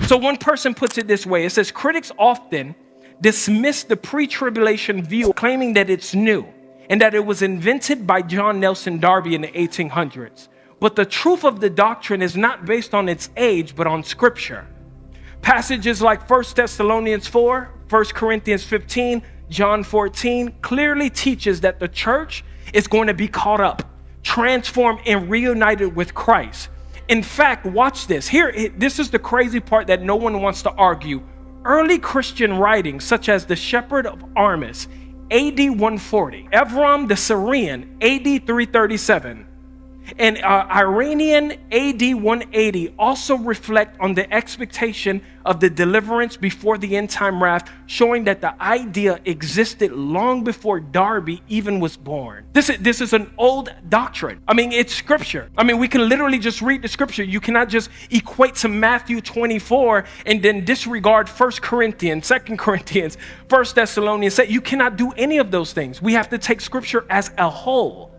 So one person puts it this way. It says, critics often dismiss the pre-tribulation view, claiming that it's new and that it was invented by John Nelson Darby in the 1800s. But the truth of the doctrine is not based on its age, but on Scripture. Passages like 1 Thessalonians 4, 1 Corinthians 15, John 14 clearly teaches that the church is going to be caught up, transformed, and reunited with Christ. In fact, watch this. This is the crazy part that no one wants to argue. Early Christian writings, such as the Shepherd of Armis, AD 140, Evram the Syrian, AD 337, and Iranian AD 180 also reflect on the expectation of the deliverance before the end time wrath, showing that the idea existed long before Darby even was born. This is an old doctrine. I mean, it's scripture. I mean, we can literally just read the scripture. You cannot just equate to Matthew 24 and then disregard 1 Corinthians, 2 Corinthians, 1 Thessalonians. You cannot do any of those things. We have to take scripture as a whole.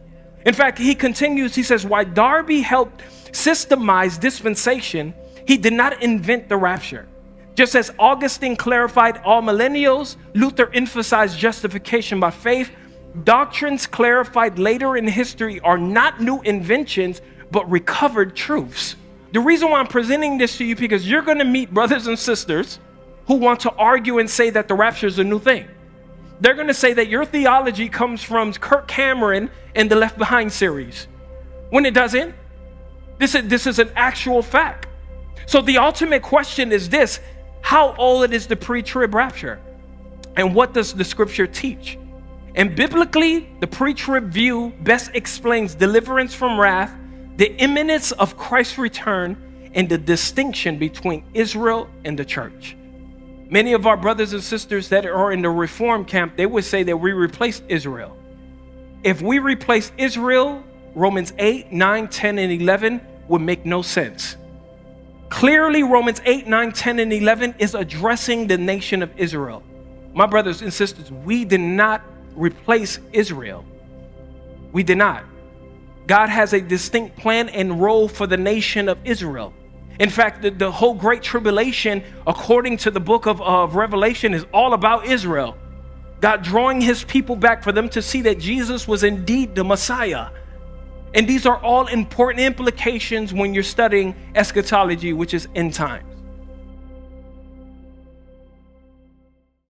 In fact, he continues, he says, why Darby helped systemize dispensation, he did not invent the rapture. Just as Augustine clarified all millennials, Luther emphasized justification by faith, doctrines clarified later in history are not new inventions, but recovered truths. The reason why I'm presenting this to you, because you're going to meet brothers and sisters who want to argue and say that the rapture is a new thing. They're going to say that your theology comes from Kirk Cameron and the Left Behind series, when it doesn't. This is an actual fact. So the ultimate question is this: how old is the pre-trib rapture? And what does the scripture teach? And biblically, the pre-trib view best explains deliverance from wrath, the imminence of Christ's return, and the distinction between Israel and the church. Many of our brothers and sisters that are in the Reform camp, they would say that we replaced Israel. If we replaced Israel, Romans 8, 9, 10, and 11 would make no sense. Clearly, Romans 8, 9, 10, and 11 is addressing the nation of Israel. My brothers and sisters, we did not replace Israel. We did not. God has a distinct plan and role for the nation of Israel. In fact, the whole Great Tribulation, according to the book of Revelation, is all about Israel. God drawing his people back for them to see that Jesus was indeed the Messiah. And these are all important implications when you're studying eschatology, which is end time.